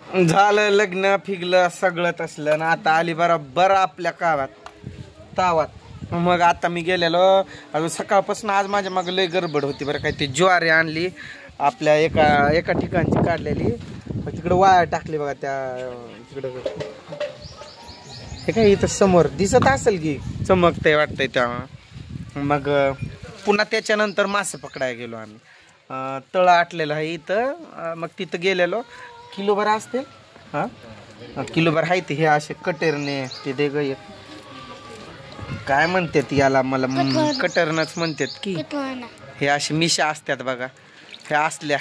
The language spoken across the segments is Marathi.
झालं लग्न फिगलं सगळं असलं ना आता आली बरोबर आपल्या तावात मग आता मी गेलेलो अजून सकाळपासून आज माझ्या मागे लय गडबड होती बरं काय. ते ज्वारी आणली आपल्या एका ठिकाणची काढलेली तिकडे वाया टाकली बघा त्या तिकडं. हे काय इथं समोर दिसत असेल की चमकतंय वाटतंय त्या. मग पुन्हा त्याच्यानंतर मासे पकडायला गेलो आम्ही. तळं आटलेलं आहे इथं. मग तिथं गेलेलो किलोभर असते हां किलोभर आहे ते. हे असे कटेरने ते दे ग काय म्हणतात याला मला कटरनच म्हणतात की. हे असे मिशा असतात बघा. हे असले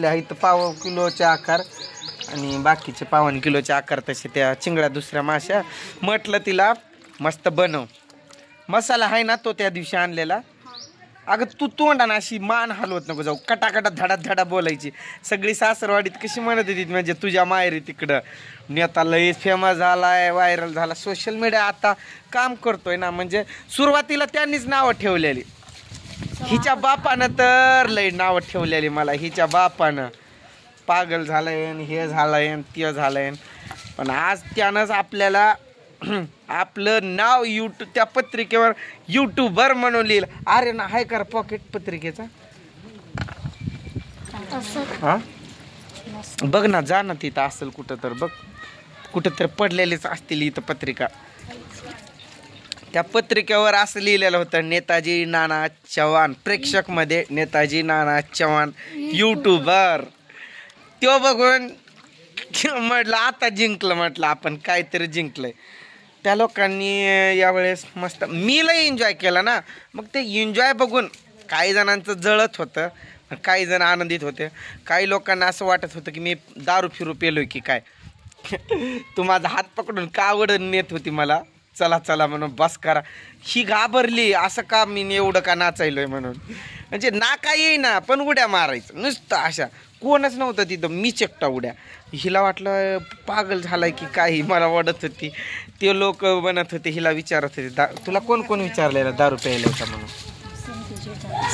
आहेत पाव किलोचे आकार आणि बाकीचे 1.25 किलोचे आकार. तसे त्या चिंगड्या दुसऱ्या माश्या. म्हटलं तिला मस्त बनव. मसाला आहे ना तो त्या दिवशी आणलेला. अगं तू तोंडाना अशी मान हलवत नको जाऊ. कटाकटा धडा बोलायची. सगळी सासरवाडीत कशी म्हणत होती म्हणजे तुझ्या माहेरी तिकडं नेता लय फेमस झालाय व्हायरल झाला. सोशल मीडिया आता काम करतोय ना. म्हणजे सुरुवातीला त्यांनीच नावं ठेवलेली. हिच्या बापानं तर लय नावं ठेवलेली मला. हिच्या बापानं पागल झालंय हे झालंय ते झालंय. पण आज त्यानंच आपल्याला आपलं नाव त्या पत्रिकेवर यूट्यूबर म्हणून लिहिलं. अरे ना हाय कर पॉकेट पत्रिकेचा हा बघ ना. जा ना तिथं असेल कुठं तर बघ. कुठं तर पडलेलीच असतील इथं पत्रिका. त्या पत्रिकेवर असं लिहिलेलं होतं नेताजी नाना चव्हाण. प्रेक्षक मध्ये नेताजी नाना चव्हाण यूट्यूबर. तो बघून म्हटलं आता जिंकलं. म्हटलं आपण काहीतरी जिंकलंय. त्या लोकांनी यावेळेस मस्त मी लय एन्जॉय केला ना. मग ते एन्जॉय बघून काही जणांचं जळत होतं. काही जण आनंदित होते. काही लोकांना असं वाटत होतं की मी दारू फिरू पेलोय की काय. तू माझा हात पकडून कावड नेत होती मला चला म्हणून बस करा. ही घाबरली असं का मी एवढं का नाचायलोय म्हणून. म्हणजे नाका येईना पण उड्या मारायचं नुसतं अशा. कोणच नव्हतं तिथं. मी चेकटा उड्या. हिला वाटलं पागल झालाय की काही. मला वाटत होती. ते लोक बनत होते हिला विचारत होते तुला कोण विचारलेलं दारू प्यायला होता म्हणून.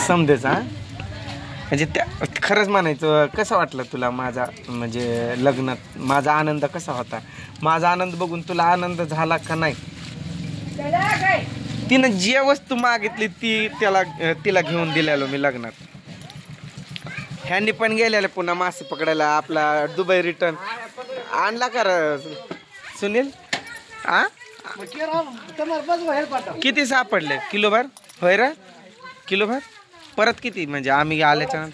समजेचा म्हणजे त्या खरंच म्हणायचं. कसं वाटलं तुला माझा म्हणजे लग्नात माझा आनंद कसा होता. माझा आनंद बघून तुला आनंद झाला का नाही. तिनं जे वस्तू मागितली तिला घेऊन दिलेलो मी लग्नात. ह्यांनी पण गेलेलं पुन्हा मासे पकडायला. आपला दुबई रिटर्न आणला का सुनील. किती सापडले किलोभर होय रे. किलोभर परत किती म्हणजे आम्ही आल्याच्या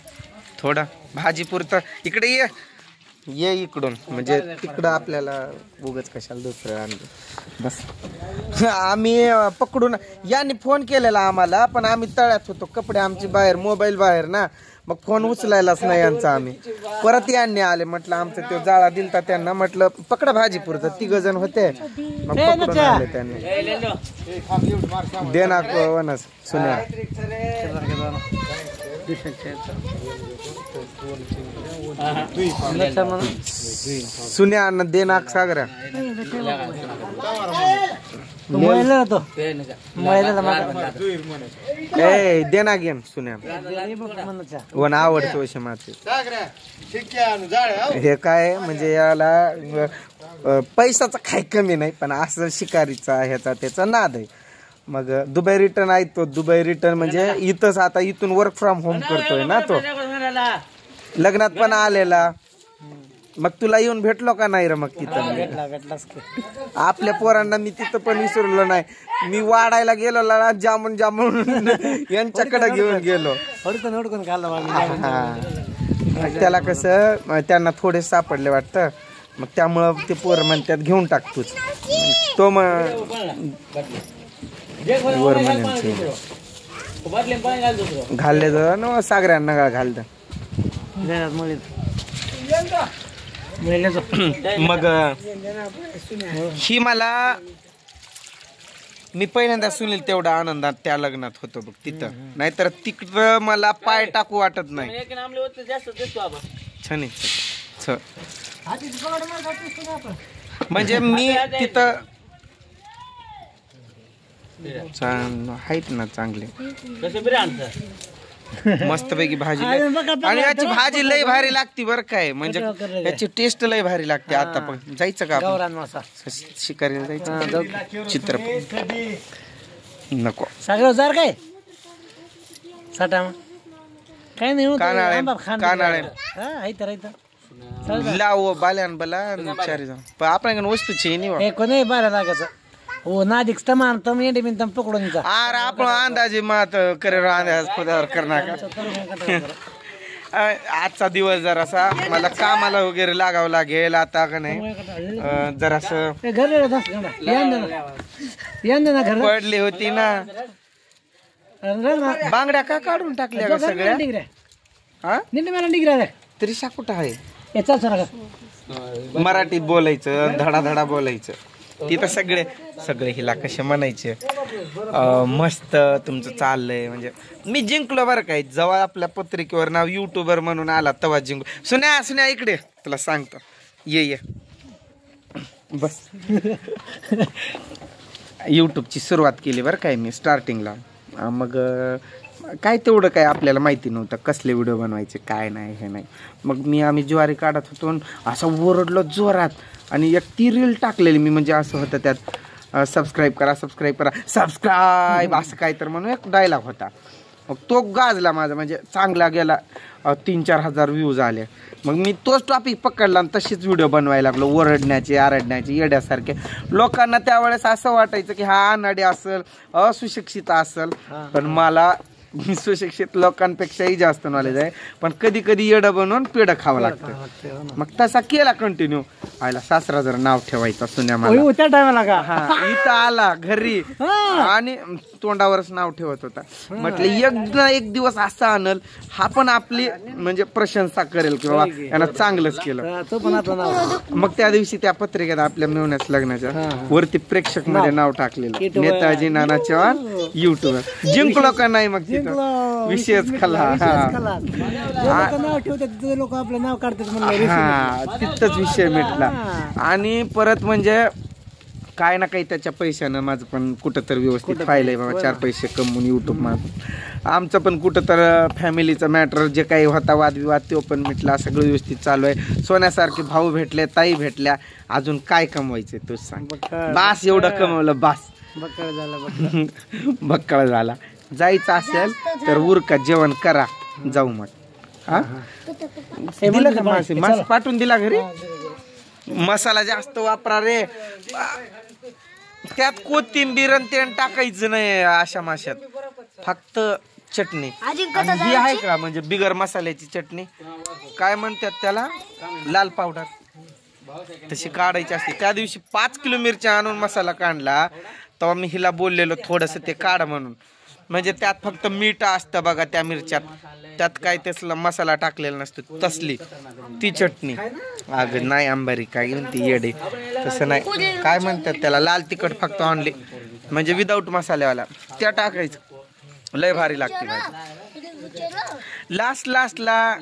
थोडं भाजी पुरतं. इकडे ये इकडून म्हणजे तिकडं आपल्याला उगाच कशाला दुसरं आणलं बस. आम्ही पकडून यांनी फोन केलेला आम्हाला पण आम्ही तळ्यात होतो. कपडे आमचे बाहेर मोबाईल बाहेर ना. मग फोन उचलायलाच नाही यांचा. आम्ही परत यांनी आले. म्हटलं आमचं तो जाळा दिलता त्यांना. म्हटलं पकडा भाजी पुरतं. 3 जण होते. मग पकडून आले त्यांनी. देना वनस सुन्या सुन्या देनाक सागऱ्या देना घेन सुन्या वन आवडतो मासे. हे काय म्हणजे याला पैशाचा काही कमी नाही पण असं शिकारीचा ह्याचा त्याचा नाद आहे. मग दुबई रिटर्न आहे तो. दुबई रिटर्न म्हणजे इथंच आता इथून वर्क फ्रॉम होम करतोय ना तो. लग्नात पण आलेला. मग तुला येऊन भेटलो का नाही रे. मग तिथं आपल्या पोरांना मी तिथं पण विसरलो नाही. मी वाढायला गेलो ला जामून यांच्याकडे घेऊन गेलो. त्याला कसं त्यांना थोडे सापडले वाटतं. मग त्यामुळं ते पोरं म्हणतात घेऊन टाकतोच. तो वर म्हणायचं घालले जर ना सागऱ्यांना घालत. मग ही मला मी पहिल्यांदा सुनील तेवढा आनंदात त्या लग्नात होतो बघ तिथं. नाहीतर तिकडं मला पाय टाकू वाटत नाही. छान म्हणजे मी तिथं आहेत ना चांगले. मस्तपैकी भाजी आणि याची भाजी लय भारी लागते बरं काय म्हणजे याची टेस्ट लय भारी लागते. आता पण जायचं का आपण शिकारीला जायचं चित्रपट नको सगळं जार काय साठा काय नाही कानाळे लाव बाल्यान बला चारी जाऊन पण आपण वस्तूची नाही कोणी बारा लागायचं हो नादिक तमान तम येडे बिन तम पकडून अरे आपण अंदाजे मात करे अंदाज पदावर करणार आजचा दिवस जरासा मला कामाला वगैरे लागावं लागेल आता का नाही जरासं पडली होती ना बांगड्या का काढून टाकल्या सगळ्या हा डिग्र्या तरी कुठं आहे याचा मराठीत बोलायचं धडाधडा बोलायचं तिथं सगळे सगळे हिला कसे म्हणायचे मस्त तुमचं चाललंय म्हणजे मी जिंकलो बरं काय जेव्हा आपल्या पत्रिकेवर नाव युट्यूबर म्हणून आला तेव्हा जिंकलो. सुन्या इकडे तुला सांगतो ये बस युट्यूबची सुरुवात केली बरं काय मी स्टार्टिंगला. मग काय तेवढं काय आपल्याला माहिती नव्हतं कसले व्हिडिओ बनवायचे काय नाही हे नाही. मग आम्ही ज्वारी काढत होतो असं ओरडलो जोरात आणि एक ती रील टाकलेली मी म्हणजे असं होतं त्यात सबस्क्राईब करा सबस्क्राईब असं काय तर म्हणून एक डायलॉग होता. मग तो गाजला माझा म्हणजे चांगला गेला 3-4 हजार व्ह्यूज आले. मग मी तोच टॉपिक पकडला आणि तशीच व्हिडिओ बनवायला लागलो ओरडण्याचे आरडण्याचे येड्यासारखे. लोकांना त्यावेळेस असं वाटायचं की हा अनाडी असेल असुशिक्षित असेल पण मला सुशिक्षित लोकांपेक्षाही जास्त नॉलेज आहे पण कधी कधी येडं बनवून पेढं खावं लागतं. मग तसा केला कंटिन्यू. आयला सासरा जर नाव ठेवायचं सुन्या मला हा इथं आला घरी आणि तोंडावरच नाव ठेवत होता. म्हटलं एक दिवस असा आणल हा पण आपली म्हणजे प्रशंसा करेल की बाबा यानं चांगलंच केलं. मग त्या दिवशी त्या पत्रिकेत आपल्या मेवण्याच्या लग्नाच्या वरती प्रेक्षक मध्ये नाव टाकलेलं नेताजी नाना चव्हाण युट्यूबर. जिंकलो का नाही मग विषयच खाला नाव ठेवतात लोक आपलं नाव काढतात हा तिथंच विषय मिटला. आणि परत म्हणजे काय ना काही त्याच्या पैशानं माझं पण कुठं तर व्यवस्थित फायलंय बाबा 4 पैसे कमवून युट्यूब माझं. आमचं पण कुठं तर फॅमिलीचं मॅटर जे काही होता वादविवाद तो पण मिटला. सगळं व्यवस्थित चालू आहे. सोन्यासारखे भाऊ भेटले ताई भेटल्या अजून काय कमवायचे तूच सांग. बास एवढं कमवलं बास बक्कळ झाला. जायचं असेल तर उरका जेवण करा जाऊ मग. हा दिला का मासे पाठवून दिला घरी. मसाला जास्त वापरा रे त्यात कोथिंबीर तेल टाकायचं नाही अशा माशात फक्त चटणी. आणि ही आहे का म्हणजे बिगर मसाल्याची चटणी काय म्हणतात त्याला लाल पावडर तशी काढायची असते. त्या दिवशी 5 किलो मिरच्या आणून मसाला काढला तेव्हा मी हिला बोललेलो थोडस ते काढ म्हणून म्हणजे त्यात फक्त मीठ असतं बघा त्या मिरच्यात त्यात काय तसला मसाला टाकलेला नसतो तसली ती चटणी. अगं नाही अंबारी काय घेऊन ती येडे तसं नाही काय म्हणतात त्याला लाल तिखट फक्त ऑनली म्हणजे विदाऊट मसाल्यावाला त्या टाकायचं लय भारी लागते भाजी. लास्टला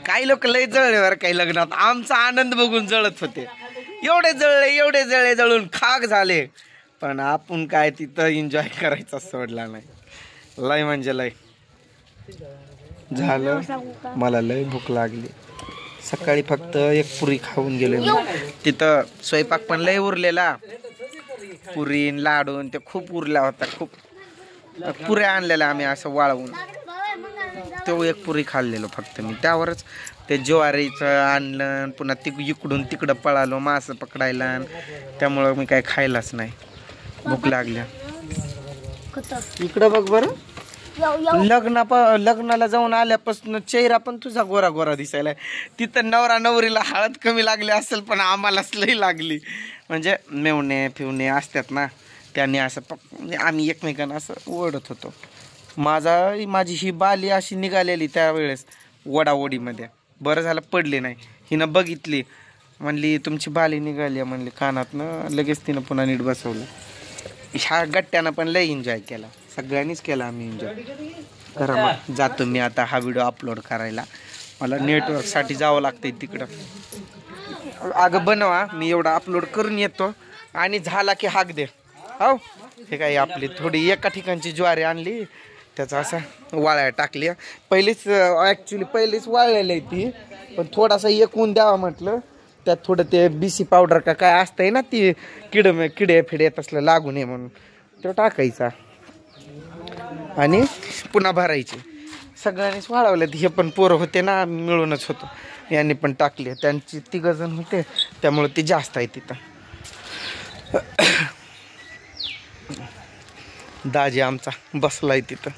काही लोक लय जळल्यावर काही लग्नात आमचा आनंद बघून जळत होते. एवढे जळले जळून खाक झाले पण आपण काय तिथं एन्जॉय करायचा सोडला नाही. लय म्हणजे लय झालं. मला लय भूक लागली. सकाळी फक्त एक पुरी खाऊन गेलो. तिथं स्वयंपाक पण लय उरलेला पुरीन लाडून ते खूप उरला होता. खूप पुऱ्या आणलेल्या आम्ही असं वाळवून तो एक पुरी खाल्लेलो फक्त मी. त्यावरच ते ज्वारीचं आणलं पुन्हा इकडून तिकडं पळालो मासं पकडायला त्यामुळं मी काय खायलाच नाही. भूक लागल्या. इकडं बघ बरं लग्नाला जाऊन आल्यापासून चेहरा पण तुझा गोरा गोरा दिसायला. तिथं नवरा नवरीला हळद कमी लागली असेल पण आम्हालाच लई लागली. म्हणजे मेवणे फिवणे असतात ना त्यांनी असं म्हणजे आम्ही एकमेकांना असं ओढत होतो. माझी ही बाली अशी निघालेली त्यावेळेस वडावडीमध्ये. बरं झालं पडली नाही. हिनं बघितली म्हणली तुमची बाली निघाली म्हणली कानातनं. लगेच तिनं पुन्हा नीट बसवलं. ह्या गट्ट्यानं पण लय एन्जॉय केला. सगळ्यांनीच केला आम्ही एन्जॉय. खरं जातो मी आता हा व्हिडिओ अपलोड करायला. मला नेटवर्कसाठी जावं लागतंय तिकडं. अगं बनवा मी एवढा अपलोड करून येतो आणि झाला की हाक दे. हो हे काय आपली थोडी एका ठिकाणची ज्वारी आणली त्याचा असा वाळ्या टाकली. पहिलीच पहिलीच वाळलेली आहे ती, पण थोडासा एकूण द्यावा म्हटलं. त्यात थोडं ते BC पावडर का काय असतंय ना, ती किडे फिडे असलं लागू नये म्हणून तो टाकायचा आणि पुन्हा भरायचे. सगळ्यांनीच वाळवले. हे पण पोरं होते ना, मिळूनच होतं. यांनी पण टाकले. त्यांची 3 जण होते, त्यामुळे ते जास्त आहे तिथं. दाजी आमचा बसलाय तिथं.